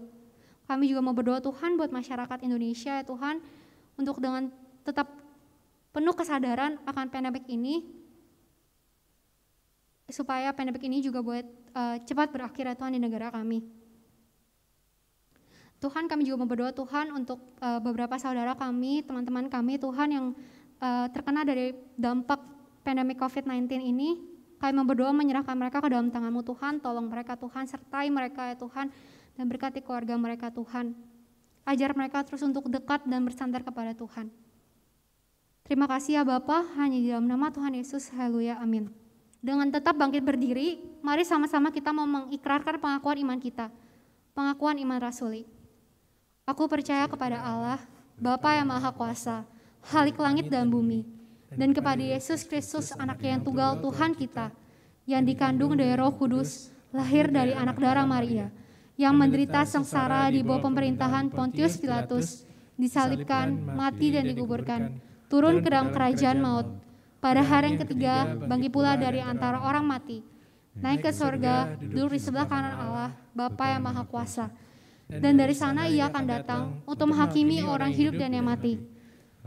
Kami juga mau berdoa Tuhan buat masyarakat Indonesia ya Tuhan, untuk dengan tetap penuh kesadaran akan pandemik ini, supaya pandemik ini juga boleh cepat berakhir ya Tuhan di negara kami. Tuhan, kami juga mau berdoa Tuhan untuk beberapa saudara kami, teman-teman kami Tuhan yang terkena dari dampak pandemi COVID-19 ini. Kami mau berdoa menyerahkan mereka ke dalam tangan-Mu Tuhan, tolong mereka Tuhan, sertai mereka ya Tuhan, dan berkati keluarga mereka Tuhan. Ajar mereka terus untuk dekat dan bersandar kepada Tuhan. Terima kasih ya Bapa, hanya di dalam nama Tuhan Yesus, haleluya, amin. Dengan tetap bangkit berdiri, mari sama-sama kita mau mengikrarkan pengakuan iman kita, pengakuan iman rasuli. Aku percaya kepada Allah, Bapa yang Maha Kuasa, Khalik langit dan bumi, dan kepada Yesus Kristus anaknya yang tunggal Tuhan kita, yang dikandung dari Roh Kudus, lahir dari anak darah Maria, yang menderita sengsara di bawah pemerintahan Pontius Pilatus, disalibkan, mati dan dikuburkan, turun ke dalam kerajaan maut, pada hari yang ketiga bangkit pula dari antara orang mati, naik ke sorga, duduk di sebelah kanan Allah, Bapa yang Maha Kuasa. Dan dari sana ia akan datang untuk menghakimi orang hidup dan yang mati.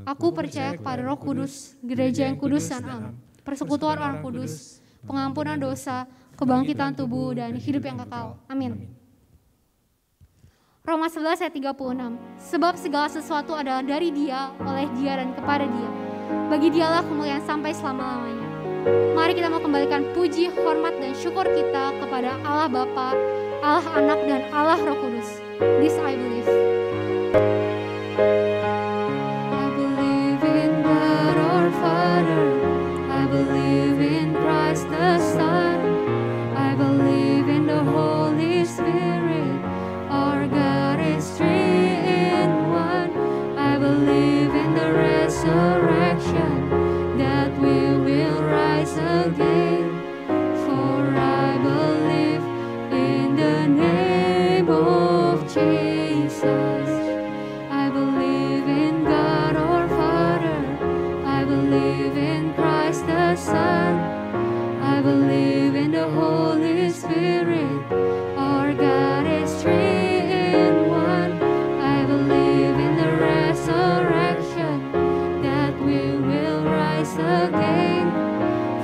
Aku percaya kepada Roh Kudus, gereja yang kudus dan am, persekutuan orang kudus, pengampunan dosa, kebangkitan tubuh, dan hidup yang kekal. Amin. Roma 11 ayat 36. Sebab segala sesuatu adalah dari Dia, oleh Dia, dan kepada Dia. Bagi Dialah kemuliaan sampai selama-lamanya. Mari kita mau kembalikan puji, hormat, dan syukur kita kepada Allah Bapa, Allah Anak, dan Allah Roh Kudus. This I believe. I believe in God our Father. I believe in Christ the Son. I believe in the Holy Spirit. Our God is three in one. I believe in the resurrection, that we will rise again. For I believe in the name of Jesus. I believe in God our Father. I believe in Christ the Son. I believe in the Holy Spirit. Our God is three in one. I believe in the resurrection, that we will rise again.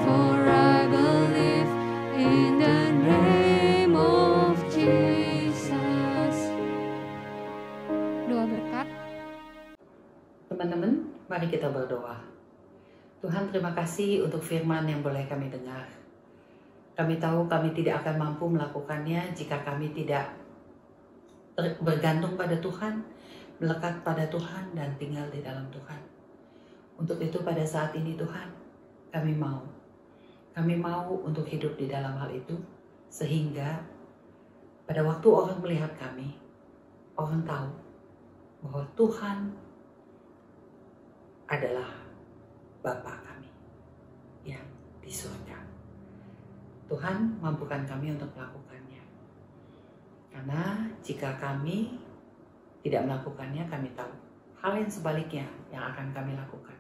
For I believe in the name of Jesus. Doa berkat. Teman-teman, mari kita berdoa. Tuhan, terima kasih untuk firman yang boleh kami dengar. Kami tahu kami tidak akan mampu melakukannya jika kami tidak bergantung pada Tuhan, melekat pada Tuhan, dan tinggal di dalam Tuhan. Untuk itu pada saat ini Tuhan, kami mau untuk hidup di dalam hal itu, sehingga pada waktu orang melihat kami, orang tahu bahwa Tuhan adalah Bapa kami yang di surga. Tuhan, mampukan kami untuk melakukannya. Karena jika kami tidak melakukannya, kami tahu hal yang sebaliknya yang akan kami lakukan,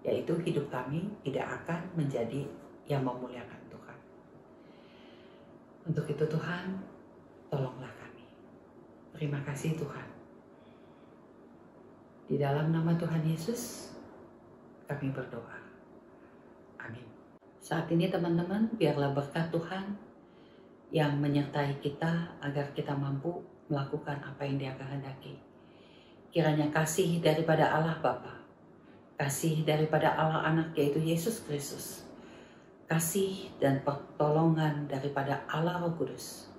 yaitu hidup kami tidak akan menjadi yang memuliakan Tuhan. Untuk itu Tuhan, tolonglah kami. Terima kasih Tuhan. Di dalam nama Tuhan Yesus, kami berdoa. Amin. Saat ini teman-teman, biarlah berkat Tuhan yang menyertai kita agar kita mampu melakukan apa yang Dia kehendaki. Kiranya kasih daripada Allah Bapa, kasih daripada Allah Anak yaitu Yesus Kristus, kasih dan pertolongan daripada Allah Roh Kudus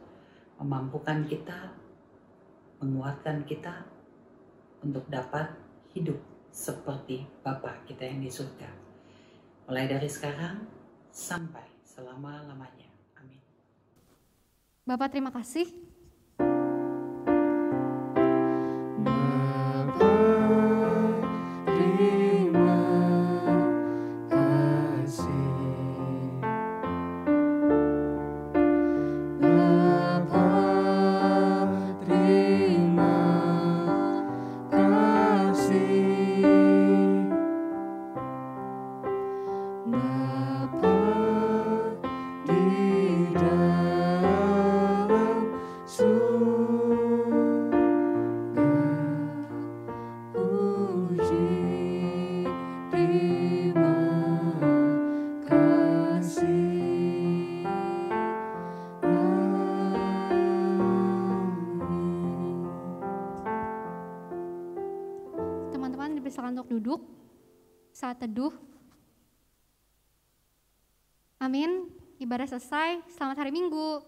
memampukan kita, menguatkan kita untuk dapat hidup seperti Bapa kita yang di surga. Mulai dari sekarang sampai selama-lamanya. Amin. Bapak terima kasih. Bapa, terima kasih. Bapa, terima kasih. Bapa di dalam surga, puji terima kasih. Amin. Teman-teman dipersilakan untuk duduk saat teduh. Amin. Ibadah selesai. Selamat hari Minggu.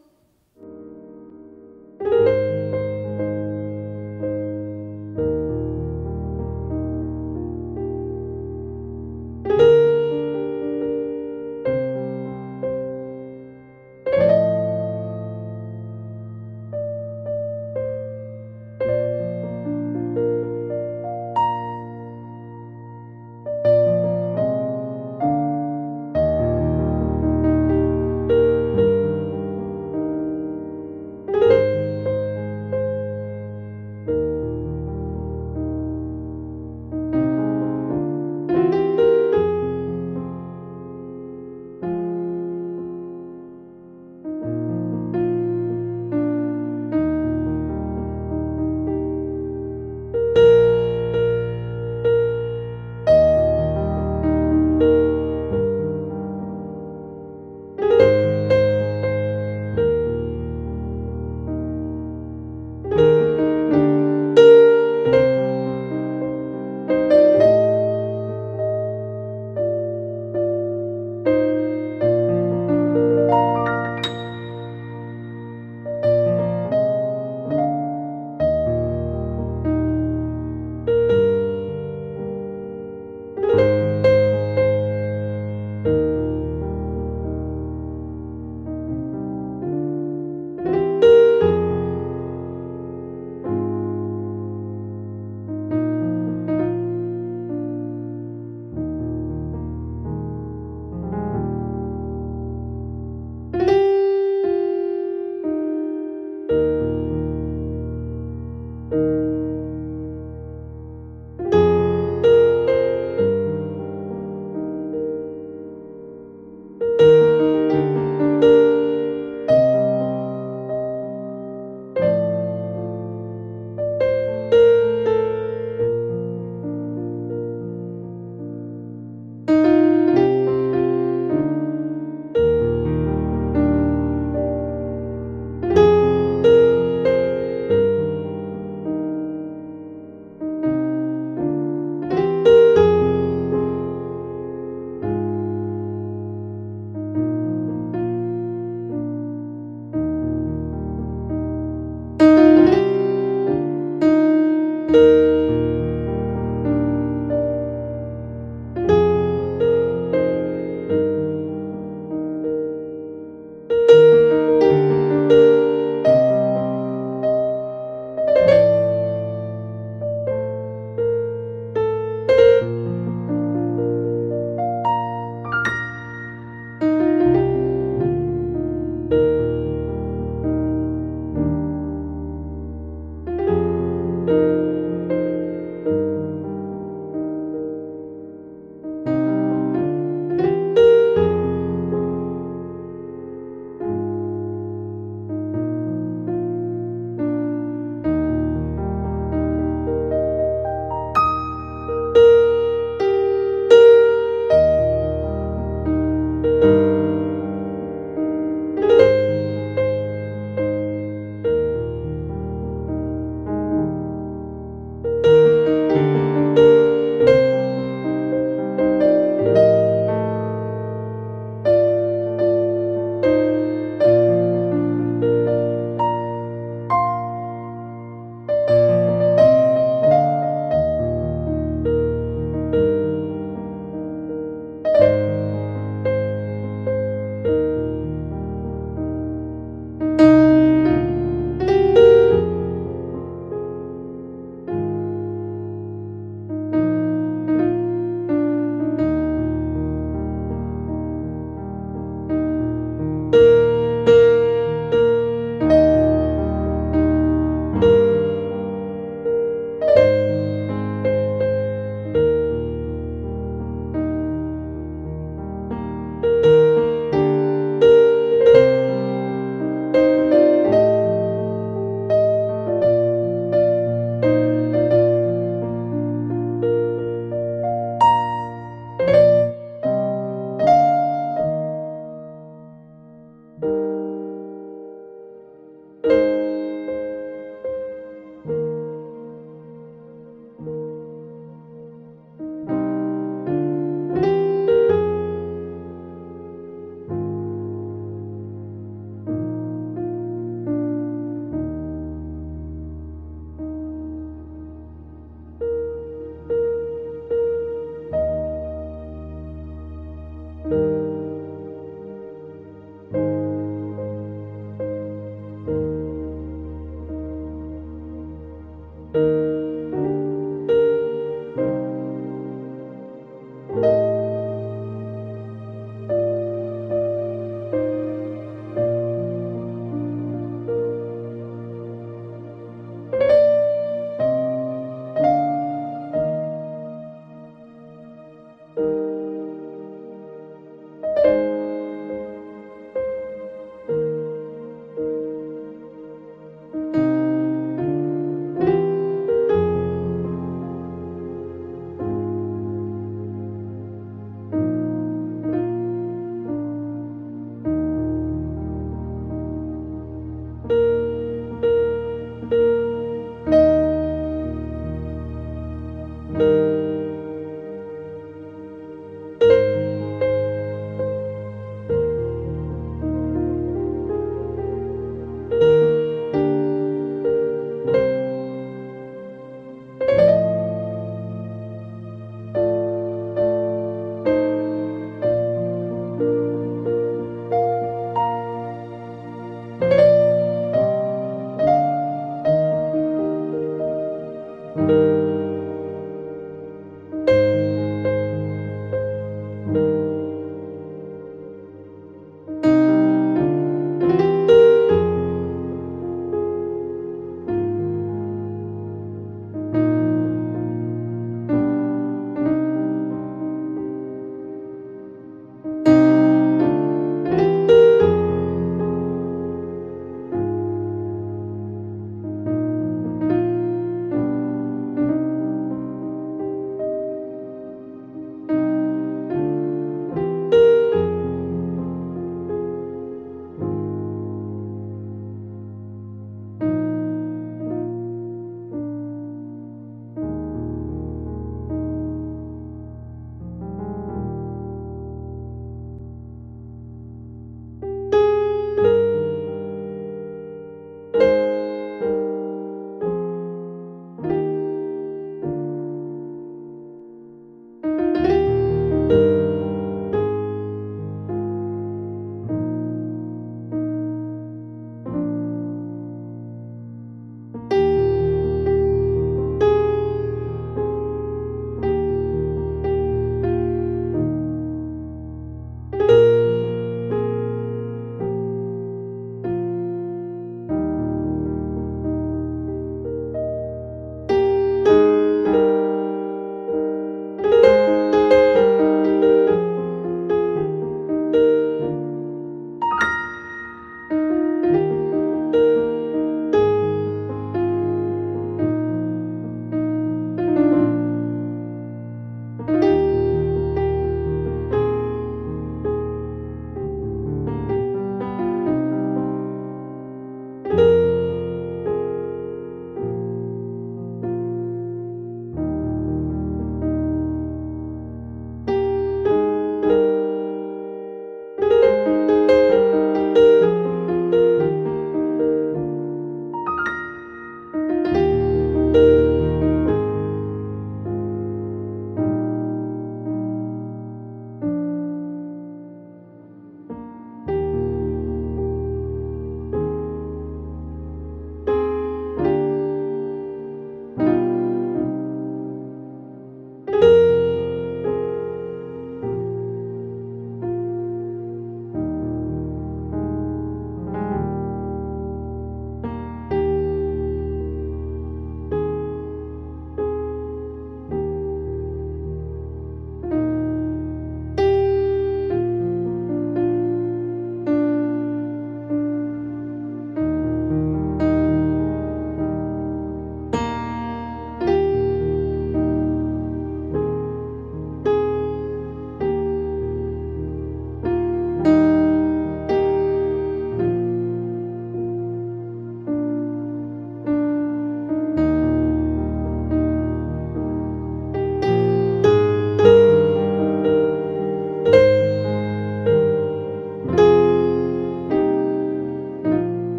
Tuhan.